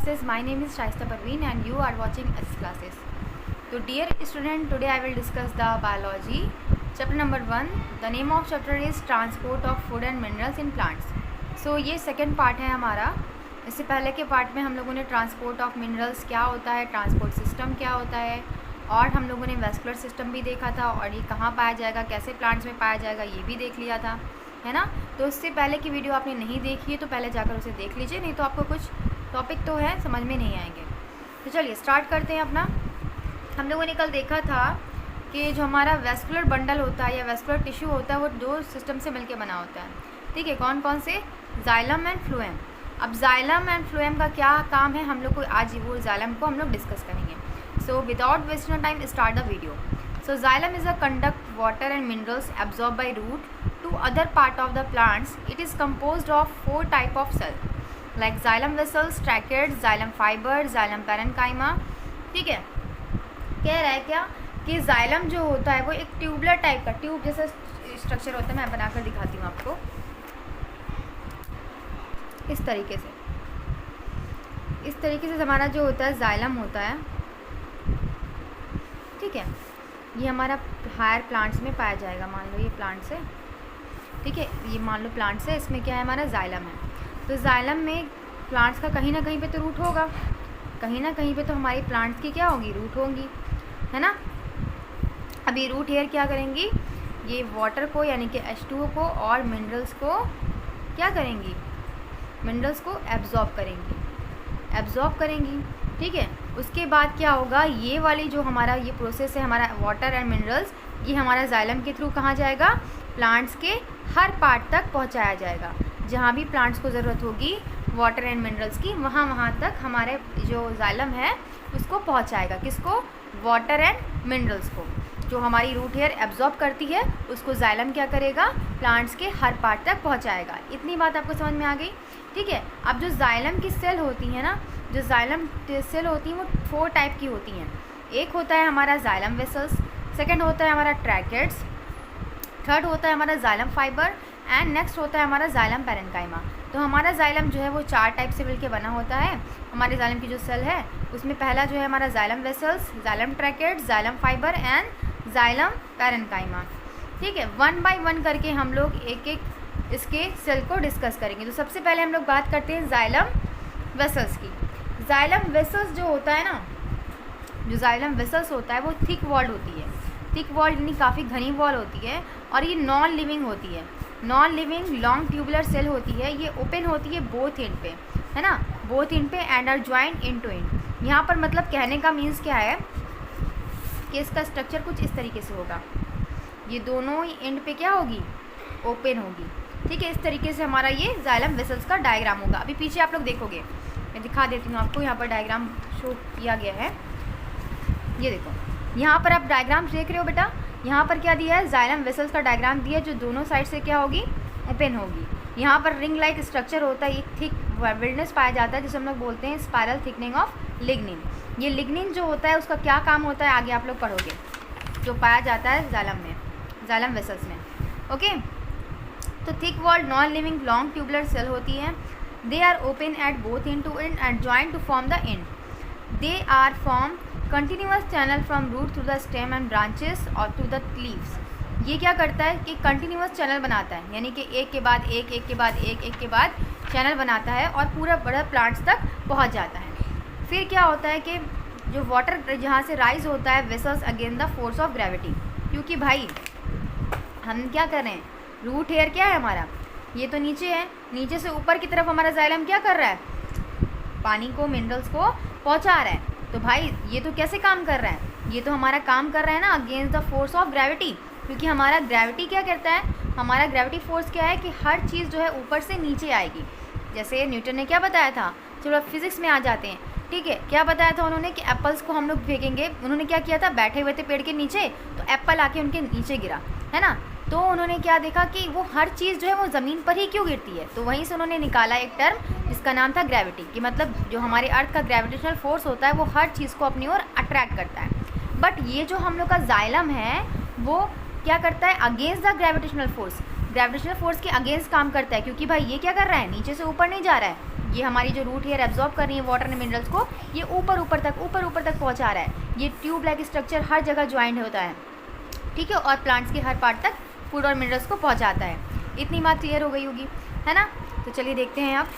classes. My name is Shaista Parveen and you are watching S classes. So dear student, today I will discuss the biology. Chapter number 1. The name of chapter is Transport of Food and Minerals in Plants. So ये second part है हमारा. इससे पहले के part में हम लोगों ने ट्रांसपोर्ट ऑफ मिनरल्स क्या होता है, ट्रांसपोर्ट सिस्टम क्या होता है, और हम लोगों ने वेस्कुलर सिस्टम भी देखा था, और ये कहाँ पाया जाएगा, कैसे प्लांट्स में पाया जाएगा, ये भी देख लिया था, है ना. तो इससे पहले की वीडियो आपने नहीं देखी है तो पहले जाकर उसे देख लीजिए, नहीं तो आपको कुछ टॉपिक तो है समझ में नहीं आएंगे. तो चलिए स्टार्ट करते हैं अपना. हम लोगों ने कल देखा था कि जो हमारा वेस्कुलर बंडल होता है या वेस्कुलर टिश्यू होता है वो दो सिस्टम से मिलकर बना होता है. ठीक है, कौन कौन से? Xylem and phloem. अब जाइलम एंड फ्लोएम का क्या काम है हम लोग को आज वो जाइलम को हम लोग डिस्कस करेंगे. So without wasting time start the video. So xylem is a conduct water and minerals absorbed by root to other part of the plants. It is composed of 4 type of cell like xylem vessels, tracheids, xylem fiber, xylem parenchyma. ठीक है, कह रहा है क्या कि xylem जो होता है वो एक ट्यूबुलर टाइप का, ट्यूब जैसा स्ट्रक्चर होता है. मैं बनाकर दिखाती हूँ आपको इस तरीके से. इस तरीके से हमारा जो होता है xylem होता है. ठीक है, ये हमारा हायर प्लांट्स में पाया जाएगा. मान लो ये प्लांट्स है, ठीक है, ये मान लो प्लांट्स है, इसमें क्या है हमारा जाइलम है. तो जाइलम में प्लांट्स का कहीं ना कहीं पे तो रूट होगा, कहीं ना कहीं पे तो हमारी प्लांट्स की क्या होगी, रूट होंगी, है ना. अब ये रूट हेयर क्या करेंगी, ये वाटर को यानी कि H2O को और मिनरल्स को क्या करेंगी, मिनरल्स को एब्जॉर्ब करेंगी. ठीक है, उसके बाद क्या होगा, ये वाली जो हमारा ये प्रोसेस है हमारा वाटर एंड मिनरल्स, ये हमारा जाइलम के थ्रू कहाँ जाएगा, प्लांट्स के हर पार्ट तक पहुँचाया जाएगा. जहाँ भी प्लांट्स को ज़रूरत होगी वाटर एंड मिनरल्स की, वहाँ तक हमारे जो जाइलम है उसको पहुँचाएगा. किसको? वाटर एंड मिनरल्स को. जो हमारी रूट हेयर एब्जॉर्ब करती है उसको जाइलम क्या करेगा, प्लांट्स के हर पार्ट तक पहुँचाएगा. इतनी बात आपको समझ में आ गई. ठीक है, अब जो जाइलम की सेल होती है ना, जो जाइलम सेल होती हैं वो 4 टाइप की होती हैं. एक होता है हमारा जाइलम वेसल्स, सेकंड होता है हमारा ट्रैकेट्स, थर्ड होता है हमारा जाइलम फाइबर, एंड नेक्स्ट होता है हमारा जाइलम पैरेन्काइमा. तो हमारा जाइलम जो है वो 4 टाइप से मिलकर बना होता है. हमारे जाइलम की जो सेल है उसमें पहला जो है हमारा xylem vessels, xylem tracheids, xylem fibre and xylem parenchyma. ठीक है, 1 बाय 1 करके हम लोग एक एक इसके सेल को डिस्कस करेंगे. तो सबसे पहले हम लोग बात करते हैं जाइलम वेसल्स की. जाइलम वेसल्स जो होता है ना, जो जाइलम वेसल्स होता है वो थिक वॉल्ड होती है. थिक वॉल्ड यानी काफ़ी घनी वॉल होती है, और ये नॉन लिविंग होती है. Non living long tubular cell होती है. ये ओपन होती है बोथ एंड पे, है ना, बोथ एंड पे, end are joint end to end. यहाँ पर मतलब कहने का मीन्स क्या है कि इसका स्ट्रक्चर कुछ इस तरीके से होगा. ये दोनों ही एंड पे क्या होगी, ओपन होगी. ठीक है, इस तरीके से हमारा ये जाइलम वेसल्स का डायग्राम होगा. अभी पीछे आप लोग देखोगे, मैं दिखा देती हूँ आपको. यहाँ पर डायग्राम शो किया गया है, ये देखो. यहाँ पर आप डायग्राम देख रहे हो बेटा, यहाँ पर क्या दिया है, जाइलम वेसल्स का डायग्राम दिया है जो दोनों साइड से क्या होगी, ओपन होगी. यहाँ पर रिंग लाइक स्ट्रक्चर होता है, एक थिक विल्डनेस पाया जाता है जिसे हम लोग बोलते हैं स्पायरल थिकनिंग ऑफ लिग्निन. ये लिग्निन जो होता है उसका क्या काम होता है आगे आप लोग पढ़ोगे, जो पाया जाता है जाइलम में, जाइलम वेसल्स में. ओके, तो thick walled non living long tubular cell होती है. They are open at both end to end and joined to form the end. They are form continuous channel from root through the stem and branches or to the leaves. ये क्या करता है कि continuous channel बनाता है, यानी कि एक के बाद एक, एक के बाद एक के बाद चैनल बनाता है और पूरा बड़ा प्लांट्स तक पहुंच जाता है. फिर क्या होता है कि जो वाटर जहाँ से राइज होता है vessels against the force of gravity. क्योंकि भाई हम क्या कर रहे हैं, रूट हेयर क्या है हमारा, ये तो नीचे है, नीचे से ऊपर की तरफ हमारा जाइलम क्या कर रहा है, पानी को, मिनरल्स को पहुंचा रहा है. तो भाई ये तो कैसे काम कर रहा है, ये तो हमारा काम कर रहा है ना against the force of gravity. क्योंकि हमारा ग्रेविटी क्या करता है, हमारा ग्रेविटी फोर्स क्या है कि हर चीज़ जो है ऊपर से नीचे आएगी. जैसे न्यूटन ने क्या बताया था, चलो फिजिक्स में आ जाते हैं. ठीक है, क्या बताया था उन्होंने कि एप्पल्स को हम लोग फेंकेंगे. उन्होंने क्या किया था, बैठे हुए थे पेड़ के नीचे तो एप्पल आके उनके नीचे गिरा, है ना. तो उन्होंने क्या देखा कि वो हर चीज़ जो है वो ज़मीन पर ही क्यों गिरती है. तो वहीं से उन्होंने निकाला एक टर्म जिसका नाम था ग्रेविटी, कि मतलब जो हमारे अर्थ का ग्रेविटेशनल फोर्स होता है वो हर चीज़ को अपनी ओर अट्रैक्ट करता है. बट ये जो हम लोग का जाइलम है वो क्या करता है, against the gravitational force, gravitational force के अगेंस्ट काम करता है. क्योंकि भाई ये क्या कर रहा है, नीचे से ऊपर नहीं जा रहा है, ये हमारी जो रूट हेयर एब्जॉर्ब कर रही है वाटर एंड मिनरल्स को, ये ऊपर ऊपर तक पहुंचा रहा है। ये ट्यूब लाइक स्ट्रक्चर हर जगह ज्वाइंट होता है, ठीक है, और प्लांट्स के हर पार्ट तक फूड और मिनरल्स को पहुंचाता है। इतनी बात क्लियर हो गई होगी, है ना। तो चलिए देखते हैं अब।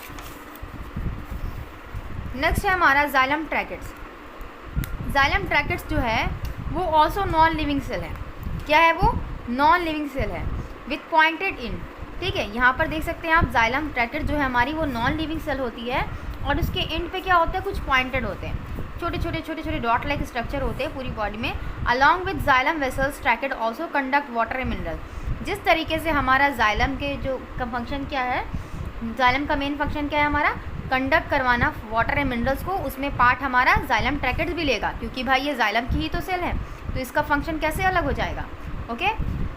नेक्स्ट है हमारा जाइलम ट्रैकेट्स। जाइलम ट्रैकेट्स जो है वो ऑल्सो नॉन लिविंग सेल है। क्या है वो? नॉन लिविंग सेल है विथ पॉइंटेड इन, ठीक है। यहाँ पर देख सकते हैं आप, जाइलम ट्रैकेट जो है हमारी वो नॉन लिविंग सेल होती है और उसके एंड पे क्या होता है, कुछ पॉइंटेड होते हैं, छोटे छोटे डॉट लाइक स्ट्रक्चर होते हैं पूरी बॉडी में। Along with xylem vessels ट्रैकेट also conduct water and mineral. जिस तरीके से हमारा जाइलम के जो का फंक्शन क्या है, जाइलम का मेन फंक्शन क्या है हमारा, कंडक्ट करवाना वाटर एंड मिनरल्स को, उसमें पार्ट हमारा जाइलम ट्रैकेट्स भी लेगा, क्योंकि भाई ये जाइलम की ही तो सेल है, तो इसका फंक्शन कैसे अलग हो जाएगा। ओके।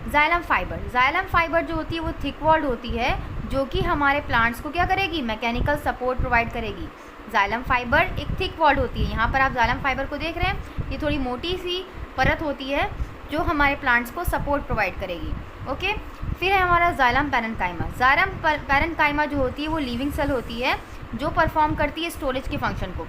जाइलम फाइबर जो होती है वो थिक वॉल्ड होती है, जो कि हमारे प्लांट्स को क्या करेगी, मैकेनिकल सपोर्ट प्रोवाइड करेगी। जाइलम फाइबर एक थिक वॉल्ड होती है। यहाँ पर आप जाइलम फाइबर को देख रहे हैं, ये थोड़ी मोटी सी परत होती है जो हमारे प्लांट्स को सपोर्ट प्रोवाइड करेगी। ओके। फिर है हमारा जाइलम पैरेन्काइमा। जाइलम पैरेन्काइमा जो होती है वो लिविंग सेल होती है, जो परफॉर्म करती है स्टोरेज के फंक्शन को।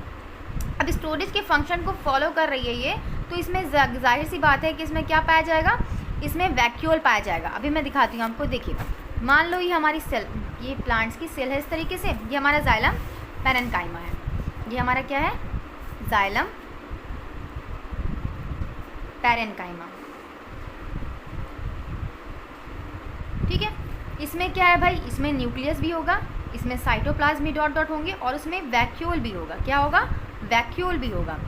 अब स्टोरेज के फंक्शन को फॉलो कर रही है ये, तो इसमें जाहिर सी बात है कि इसमें क्या पाया जाएगा, इसमें वैक्यूल पाया जाएगा। अभी मैं दिखाती हूँ आपको, देखिएगा। मान लो ये हमारी सेल, ये प्लांट्स की सेल है इस तरीके से, ये हमारा जाइलम पैरेन्काइमा है। ये हमारा क्या है, जाइलम पैरेन्काइमा, ठीक है। इसमें क्या है भाई, इसमें न्यूक्लियस भी होगा, इसमें साइटोप्लाज्म भी डॉट डॉट होंगे, और उसमें वैक्यूल भी होगा। क्या होगा, वैक्यूल भी होगा।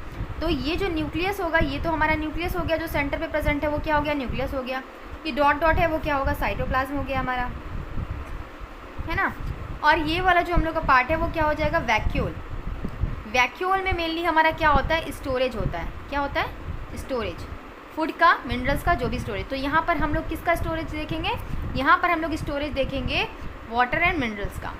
तो ये जो न्यूक्लियस होगा, ये तो हमारा न्यूक्लियस हो गया, जो सेंटर पे प्रेजेंट है वो क्या हो गया, न्यूक्लियस हो गया। ये डॉट डॉट है वो क्या होगा, साइटोप्लाज्म हो गया हमारा, है ना। और ये वाला जो हम लोग का पार्ट है वो क्या हो जाएगा, वैक्यूल। वैक्यूल में मेनली हमारा क्या होता है, स्टोरेज होता है। क्या होता है, स्टोरेज, फूड का, मिनरल्स का जो भी स्टोरेज। तो यहाँ पर हम लोग किसका स्टोरेज देखेंगे, यहाँ पर हम लोग स्टोरेज देखेंगे वाटर एंड मिनरल्स का,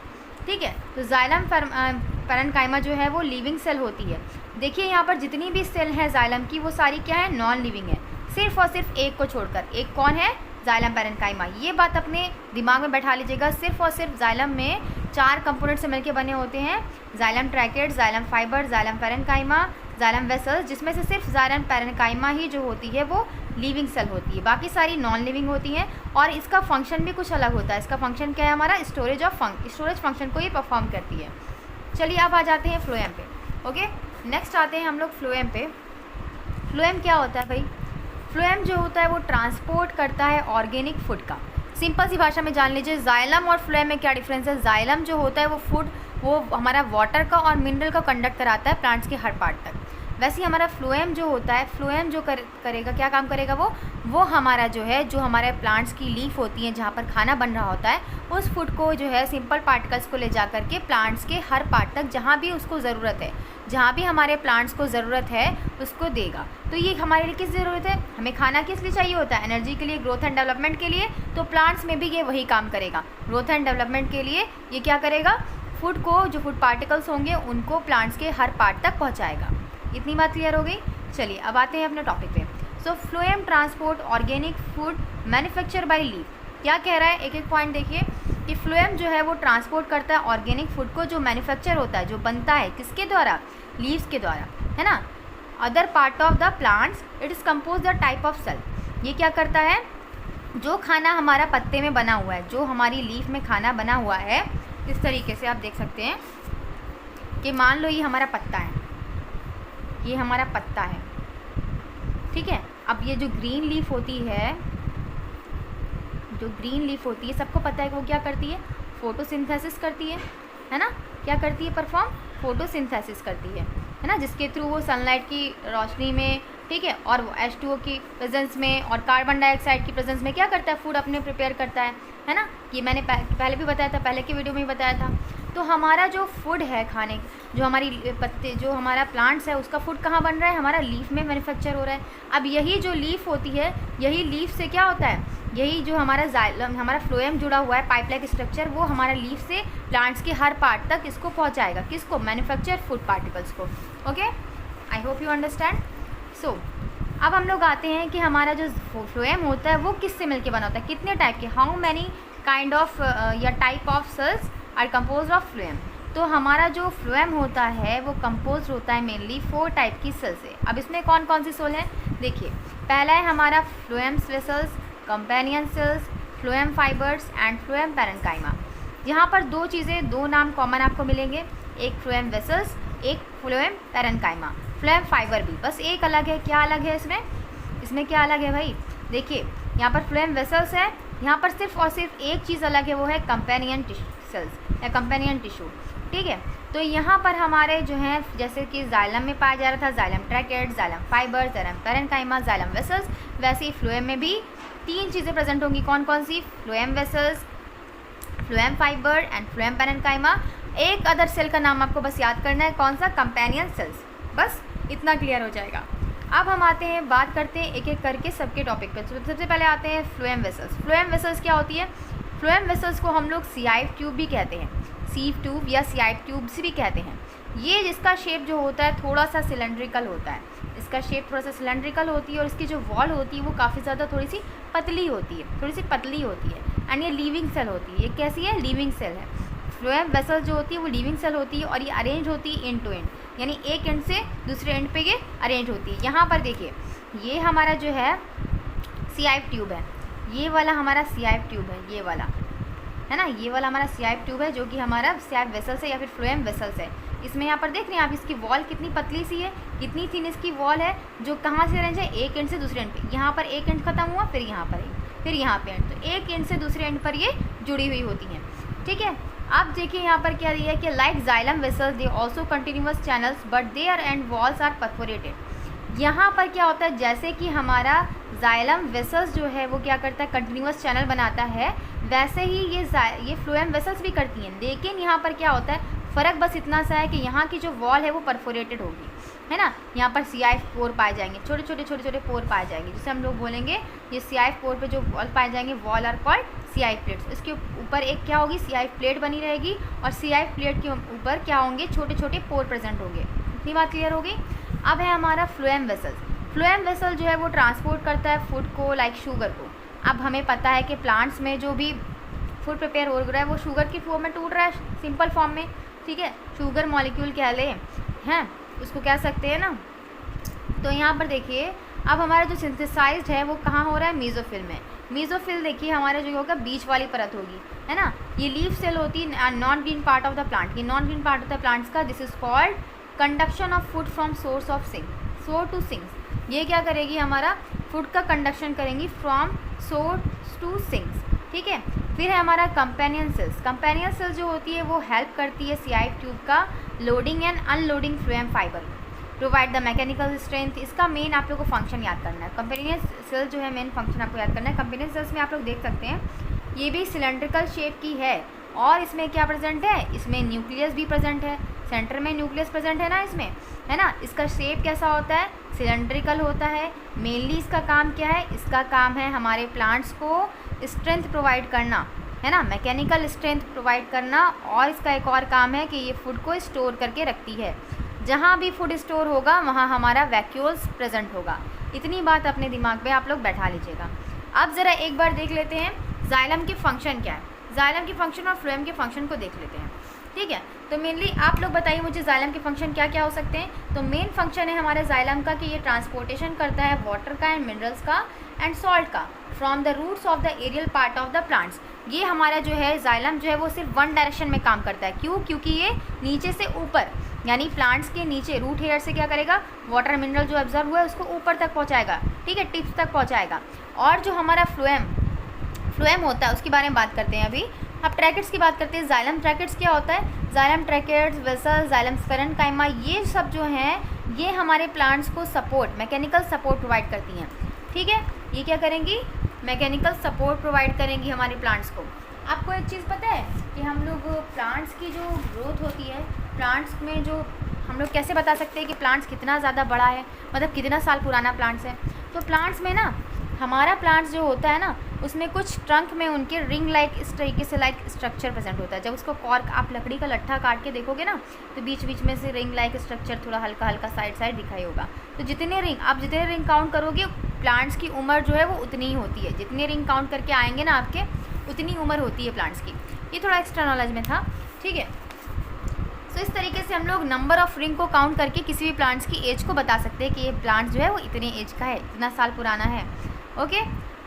ठीक है। तो जाइलम पैरेन्काइमा जो है वो लिविंग सेल होती है। देखिए यहाँ पर जितनी भी सेल है जाइलम की, वो सारी क्या है, नॉन लिविंग है, सिर्फ और सिर्फ एक को छोड़कर। एक कौन है, जाइलम पैरेन्काइमा। ये बात अपने दिमाग में बैठा लीजिएगा। सिर्फ और सिर्फ जाइलम में 4 कंपोनेंट से मिलकर बने होते हैं, xylem ट्रैकेट, xylem fibre, xylem parenchyma, xylem vessels, जिसमें से सिर्फ जाइलम पैरेन्काइमा ही जो होती है वो लिविंग सेल होती है, बाकी सारी नॉन लिविंग होती हैं। और इसका फंक्शन भी कुछ अलग होता है। इसका फंक्शन क्या है हमारा, स्टोरेज फंक्शन को ये परफॉर्म करती है। चलिए अब आ जाते हैं फ्लोएम पे। ओके, नेक्स्ट आते हैं हम लोग फ्लोएम पे। फ्लोएम क्या होता है भाई, फ्लोएम जो होता है वो ट्रांसपोर्ट करता है ऑर्गेनिक फूड का। सिंपल सी भाषा में जान लीजिए, जाइलम और फ्लोएम में क्या डिफरेंस है। जाइलम जो होता है वो फूड, वो हमारा वाटर का और मिनरल का कंडक्ट कराता है प्लांट्स के हर पार्ट तक। वैसे ही हमारा फ्लोएम जो होता है, फ्लोएम जो करेगा, क्या काम करेगा वो हमारा जो है, जो हमारे प्लांट्स की लीफ होती है जहाँ पर खाना बन रहा होता है, उस फूड को जो है सिंपल पार्टिकल्स को ले जा करके प्लांट्स के हर पार्ट तक, जहाँ भी उसको ज़रूरत है, जहाँ भी हमारे प्लांट्स को ज़रूरत है उसको देगा। तो ये हमारे लिए किस ज़रूरत है, हमें खाना किस लिए चाहिए होता है, एनर्जी के लिए, ग्रोथ एंड डेवलपमेंट के लिए। तो प्लांट्स में भी ये वही काम करेगा, ग्रोथ एंड डेवलपमेंट के लिए ये क्या करेगा, फूड को, जो फूड पार्टिकल्स होंगे उनको प्लांट्स के हर पार्ट तक पहुँचाएगा। इतनी बात क्लियर हो गई। चलिए अब आते हैं अपने टॉपिक पे। So phloem transport organic food manufacture by leaf. क्या कह रहा है, एक एक पॉइंट देखिए कि फ्लोएम जो है वो ट्रांसपोर्ट करता है ऑर्गेनिक फूड को, जो मैन्युफैक्चर होता है, जो बनता है किसके द्वारा, लीव्स के द्वारा, है ना। Other part of the plants it is compose the type of cell. ये क्या करता है, जो खाना हमारा पत्ते में बना हुआ है, जो हमारी लीफ में खाना बना हुआ है, इस तरीके से आप देख सकते हैं कि मान लो ये हमारा पत्ता है, ये हमारा पत्ता है, ठीक है। अब ये जो ग्रीन लीफ होती है, जो ग्रीन लीफ होती है, सबको पता है कि वो क्या करती है, फोटोसिंथेसिस करती है ना। क्या करती है, परफॉर्म फोटोसिंथेसिस करती है ना, जिसके थ्रू वो सनलाइट की रोशनी में, ठीक है, और H2O की प्रेजेंस में और कार्बन डाइऑक्साइड की प्रेजेंस में क्या करता है, फूड अपने प्रिपेयर करता है ना। ये मैंने पहले भी बताया था, पहले की वीडियो में भी बताया था। तो हमारा जो फूड है खाने, जो हमारी पत्ते, जो हमारा प्लांट्स है, उसका फूड कहाँ बन रहा है, हमारा लीफ में मैन्युफैक्चर हो रहा है। अब यही जो लीफ होती है, यही लीफ से क्या होता है, यही जो हमारा जाइलम, हमारा फ्लोएम जुड़ा हुआ है, पाइप लाइक स्ट्रक्चर, वो हमारा लीफ से प्लांट्स के हर पार्ट तक इसको पहुँचाएगा, किसको, मैन्युफैक्चर फूड पार्टिकल्स को। Okay, I hope you understand. So अब हम लोग आते हैं कि हमारा जो फ्लोएम होता है वो किससे मिलके बना होता है, कितने टाइप के, हाउ मैनी काइंड ऑफ या type of cells are compose of phloem. तो हमारा जो फ्लोएम होता है वो कंपोज होता है मेनली 4 टाइप की सेल से। अब इसमें कौन कौन सी सेल है देखिए, पहला है हमारा phloem vessels, companion cells, phloem fibres and phloem parenchyma. यहाँ पर दो चीज़ें, दो नाम कॉमन आपको मिलेंगे, एक फ्लोएम वेसल्स, एक फ्लोएम पैरेन्काइमा। फ्लोएम फाइबर भी बस एक अलग है, क्या अलग है इसमें क्या अलग है भाई, देखिए यहाँ पर फ्लोएम वेसल्स है, यहाँ पर सिर्फ और सिर्फ एक चीज़ अलग है, वो है कंपेनियन सेल्स या कंपेनियन टिश्यू, ठीक है। तो यहाँ पर हमारे जो हैं जैसे कि जाइलम में पाया जा रहा था xylem ट्रैकेट, xylem fibre, xylem parenchyma, xylem vessels, वैसे ही फ्लोएम में भी 3 चीज़ें प्रेजेंट होंगी। कौन कौन सी, phloem vessels, phloem fibre and phloem parenchyma. एक अदर सेल का नाम आपको बस याद करना है, कौन सा, कंपेनियन सेल्स, बस इतना क्लियर हो जाएगा। अब हम आते हैं, बात करते हैं एक एक करके सबके टॉपिक पे। सबसे पहले आते हैं फ्लोएम वेसल्स। फ्लोएम वेसल्स क्या होती है, फ्लोएम वेसल्स को हम लोग सियाइव ट्यूब भी कहते हैं, सीव ट्यूब या सियाइव ट्यूब्स भी कहते हैं। ये जिसका शेप जो होता है थोड़ा सा सिलेंड्रिकल होता है, इसका शेप थोड़ा सा सिलेंड्रिकल होती है और इसकी जो वॉल होती है वो काफ़ी ज़्यादा थोड़ी सी पतली होती है, थोड़ी सी पतली होती है। एंड ये लीविंग सेल होती है, ये कैसी है, लीविंग सेल है। फ्लोएम वेसल जो होती है वो लीविंग सेल होती है और ये अरेंज होती है एंड टू एंड, यानी एक एंड से दूसरे एंड पे ये अरेंज होती है। यहाँ पर देखिए ये हमारा जो है सियाइव ट्यूब है, ये वाला हमारा सियाइव ट्यूब है, ये वाला है ना, ये वाला हमारा सियाइव ट्यूब है जो कि हमारा सियाइव वेसल्स है या फिर फ्लोएम वेसल्स है। इसमें यहाँ पर देख रहे हैं आप, इसकी वॉल कितनी पतली सी है, कितनी थिन इसकी वॉल है, जो कहाँ से अरेंज है, एक एंड से दूसरे एंड पे। यहाँ पर एक एंड खत्म हुआ, फिर यहाँ पर एक, फिर यहाँ पे एंड, तो एक एंड से दूसरे एंड पर ये जुड़ी हुई होती हैं, ठीक है। अब देखिए यहाँ पर क्या दिया है कि like xylem vessels they also continuous channels but their end walls are perforated. यहाँ पर क्या होता है, जैसे कि हमारा जाइलम वेसल्स जो है वो क्या करता है, कंटिन्यूअस चैनल बनाता है, वैसे ही ये फ्लोएम वेसल्स भी करती हैं। लेकिन यहाँ पर क्या होता है, फ़र्क बस इतना सा है कि यहाँ की जो वॉल है वो परफोरेटेड होगी, है ना। यहाँ पर सियाइव पोर पाए जाएंगे, छोटे छोटे पोर पाए जाएंगे, जिसे हम लोग बोलेंगे ये सियाइव पोर पे जो वॉल पाए जाएंगे वॉल आर कॉल्ड सियाइव प्लेट्स। इसके ऊपर एक क्या होगी, सियाइव प्लेट बनी रहेगी और सियाइव प्लेट के ऊपर क्या होंगे, छोटे छोटे पोर प्रेजेंट होंगे। इतनी बात क्लियर होगी। अब है हमारा फ्लोएम वेसल्स। फ्लोएम वेसल जो है वो ट्रांसपोर्ट करता है फूड को, लाइक शुगर को। अब हमें पता है कि प्लांट्स में जो भी फूड प्रिपेयर हो रहा है वो शुगर की फॉर्म में टूट रहा है, सिंपल फॉर्म में, ठीक है, शुगर मॉलिक्यूल कह ले हैं, उसको कह सकते हैं ना। तो यहाँ पर देखिए अब हमारा जो सिंथेसाइज्ड है वो कहाँ हो रहा है, मीजोफिल में। मीजोफिल देखिए हमारा जो होगा बीच वाली परत होगी, है ना। ये लीफ सेल होती है, non green part of the plant. ये non green part of the plants का this is called conduction of food from source of sink, source to sinks. ये क्या करेगी, हमारा फूड का कंडक्शन करेंगी फ्रॉम सोर्स टू सिंक्स, ठीक है। फिर है हमारा कंपेनियन सेल्स। कंपेनियन सेल्स जो होती है वो हेल्प करती है सियाइव ट्यूब का loading and unloading phloem fibre, provide the mechanical strength. इसका मेन आप लोग को फंक्शन याद करना है। कंपेनियन सेल्स जो है मेन फंक्शन आपको याद करना है। कंपेनियन सेल्स में आप लोग देख सकते हैं ये भी सिलेंड्रिकल शेप की है और इसमें क्या प्रेजेंट है, इसमें न्यूक्लियस भी प्रेजेंट है, सेंटर में न्यूक्लियस प्रेजेंट है ना इसमें, है ना। इसका शेप कैसा होता है, सिलेंड्रिकल होता है। मेनली इसका काम क्या है, इसका काम है हमारे प्लांट्स को स्ट्रेंथ प्रोवाइड करना, है ना, मैकेनिकल स्ट्रेंथ प्रोवाइड करना। और इसका एक और काम है कि ये फूड को स्टोर करके रखती है। जहाँ भी फूड स्टोर होगा वहाँ हमारा वैक्यूल्स प्रेजेंट होगा। इतनी बात अपने दिमाग में आप लोग बैठा लीजिएगा। अब ज़रा एक बार देख लेते हैं जाइलम की फंक्शन क्या है। जाइलम की फंक्शन और फ्लोएम के फंक्शन को देख लेते हैं, ठीक है। तो मेनली आप लोग बताइए मुझे जाइलम के फंक्शन क्या क्या हो सकते हैं। तो मेन फंक्शन है हमारे जाइलम का कि ये ट्रांसपोर्टेशन करता है वाटर का एंड मिनरल्स का एंड सॉल्ट का from the roots of the aerial part of the plants. ये हमारा जो है जाइलम जो है वो सिर्फ वन डायरेक्शन में काम करता है। क्यों, क्योंकि ये नीचे से ऊपर यानी प्लांट्स के नीचे रूट हेयर से क्या करेगा, वाटर मिनरल जो ऑब्जर्व हुआ है उसको ऊपर तक पहुँचाएगा, ठीक है, टिप्स तक पहुँचाएगा। और जो हमारा फ्लोएम होता है उसके बारे में बात करते हैं अभी। अब ट्रैकेट्स की बात करते हैं। जाइलम ट्रैकेट्स क्या होता है, xylem tracheids, vessels, xylem parenchyma, ये सब जो हैं ये हमारे प्लांट्स को सपोर्ट, मैकेनिकल सपोर्ट प्रोवाइड करती हैं, ठीक है। ये क्या करेंगी, मैकेनिकल सपोर्ट प्रोवाइड करेंगी हमारे प्लांट्स को। आपको एक चीज़ पता है कि हम लोग प्लांट्स की जो ग्रोथ होती है, प्लांट्स में जो हम लोग कैसे बता सकते हैं कि प्लांट्स कितना ज़्यादा बड़ा है, मतलब कितना साल पुराना प्लांट्स है। तो प्लांट्स में ना हमारा प्लांट्स जो होता है ना उसमें कुछ ट्रंक में उनके रिंग लाइक इस तरीके से लाइक स्ट्रक्चर प्रेजेंट होता है। जब उसको कॉर्क आप लकड़ी का लट्ठा काट के देखोगे ना तो बीच बीच में से रिंग लाइक स्ट्रक्चर थोड़ा हल्का हल्का साइड दिखाई होगा। तो जितने रिंग काउंट करोगे प्लांट्स की उम्र जो है वो उतनी ही होती है। जितने रिंग काउंट करके आएंगे ना आपके उतनी उम्र होती है प्लांट्स की। ये थोड़ा एक्स्ट्रा नॉलेज में था, ठीक है। सो इस तरीके से हम लोग नंबर ऑफ रिंग को काउंट करके किसी भी प्लांट्स की एज को बता सकते हैं कि ये प्लांट जो है वो इतनी एज का है, इतना साल पुराना है। ओके,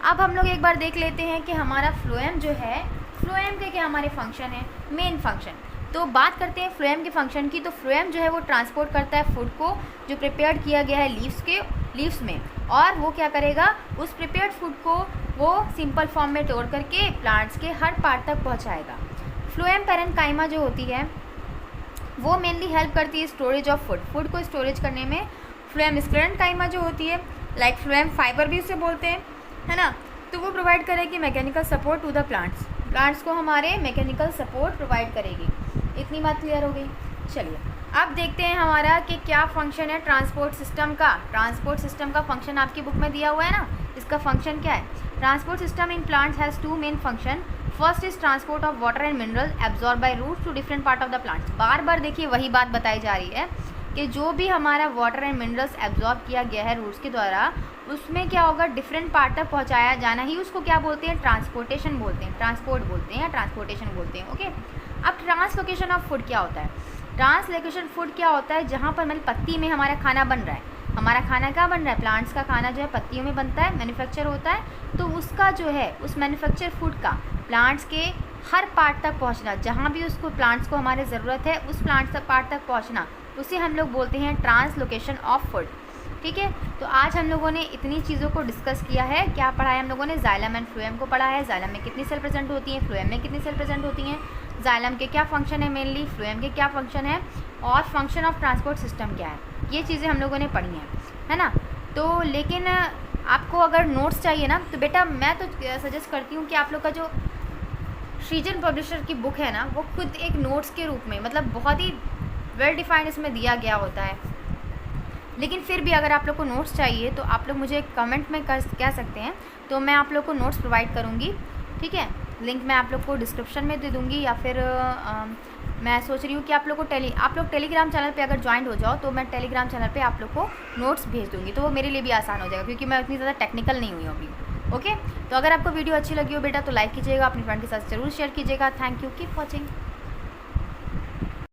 अब हम लोग एक बार देख लेते हैं कि हमारा फ्लोएम जो है, फ्लोएम के क्या हमारे फंक्शन है, मेन फंक्शन। तो बात करते हैं फ्लोएम के फंक्शन की। तो फ्लोएम जो है वो ट्रांसपोर्ट करता है फूड को जो प्रिपेयर किया गया है लीव्स में, और वो क्या करेगा, उस प्रिपेयर्ड फूड को वो सिंपल फॉर्म में तोड़ करके प्लांट्स के हर पार्ट तक पहुंचाएगा। फ्लोएम पैरेन्काइमा जो होती है वो मेनली हेल्प करती है स्टोरेज ऑफ फूड को स्टोरेज करने में। फ्लोएम स्क्लेरेन्काइमा जो होती है, लाइक फ्लोएम फाइबर भी उसे बोलते हैं, है ना, तो वो प्रोवाइड करेगी mechanical support to the plants को हमारे मैकेनिकल सपोर्ट प्रोवाइड करेगी। इतनी बात क्लियर हो गई। चलिए अब देखते हैं हमारा कि क्या फंक्शन है ट्रांसपोर्ट सिस्टम का। ट्रांसपोर्ट सिस्टम का फंक्शन आपकी बुक में दिया हुआ है ना, इसका फंक्शन क्या है। Transport system in plants has two main function. First is transport of water and mineral absorb by roots to different part of the plants. बार बार देखिए वही बात बताई जा रही है कि जो भी हमारा वाटर एंड मिनरल्स एब्जॉर्ब किया गया है रूट्स के द्वारा, उसमें क्या होगा, डिफरेंट पार्ट तक पहुंचाया जाना ही उसको क्या बोलते हैं, ट्रांसपोर्टेशन बोलते हैं, ट्रांसपोर्ट बोलते हैं या ट्रांसपोर्टेशन बोलते हैं। ओके, अब ट्रांसलोकेशन ऑफ फूड क्या होता है। ट्रांसलोकेशन फूड क्या होता है, जहाँ पर मतलब पत्ती में हमारा खाना बन रहा है, हमारा खाना क्या बन रहा है, प्लांट्स का खाना जो है पत्तियों में बनता है, मैन्युफैक्चर होता है, तो उसका जो है उस मैन्युफैक्चर फूड का प्लांट्स के हर पार्ट तक पहुंचना, जहाँ भी उसको प्लांट्स को हमारे ज़रूरत है उस प्लांट्स तक पार्ट तक पहुंचना, उसे हम लोग बोलते हैं ट्रांसलोकेशन ऑफ फूड। ठीक है, तो आज हम लोगों ने इतनी चीज़ों को डिस्कस किया है। क्या पढ़ा है हम लोगों ने, जाइलम एंड फ्लोएम को पढ़ा है। जाइलम में कितनी सेल प्रेजेंट होती हैं, फ्लोएम में कितनी सेल प्रेजेंट होती हैं, जाइलम के क्या फंक्शन है मेनली, फ्लोएम के क्या फंक्शन है, और फंक्शन ऑफ ट्रांसपोर्ट सिस्टम क्या है, ये चीज़ें हम लोगों ने पढ़ी हैं, है ना। तो लेकिन आपको अगर नोट्स चाहिए ना, तो बेटा मैं तो सजेस्ट करती हूँ कि आप लोग का जो श्रीजन पब्लिशर की बुक है ना, वो खुद एक नोट्स के रूप में, मतलब बहुत ही वेल डिफाइंड इसमें दिया गया होता है। लेकिन फिर भी अगर आप लोग को नोट्स चाहिए तो आप लोग मुझे कमेंट में कह सकते हैं, तो मैं आप लोग को नोट्स प्रोवाइड करूँगी। ठीक है, लिंक मैं आप लोग को डिस्क्रिप्शन में दे दूँगी, या फिर मैं सोच रही हूँ कि आप लोग टेलीग्राम चैनल पे अगर ज्वाइन हो जाओ तो मैं टेलीग्राम चैनल पे आप लोग को नोट्स भेज दूँगी, तो वो मेरे लिए भी आसान हो जाएगा, क्योंकि मैं इतनी ज़्यादा टेक्निकल नहीं हुई हूँ अभी। ओके, तो अगर आपको वीडियो अच्छी लगी हो बेटा तो लाइक कीजिएगा, अपने फ्रेंड के साथ ज़रूर शेयर कीजिएगा। Thank you, keep watching.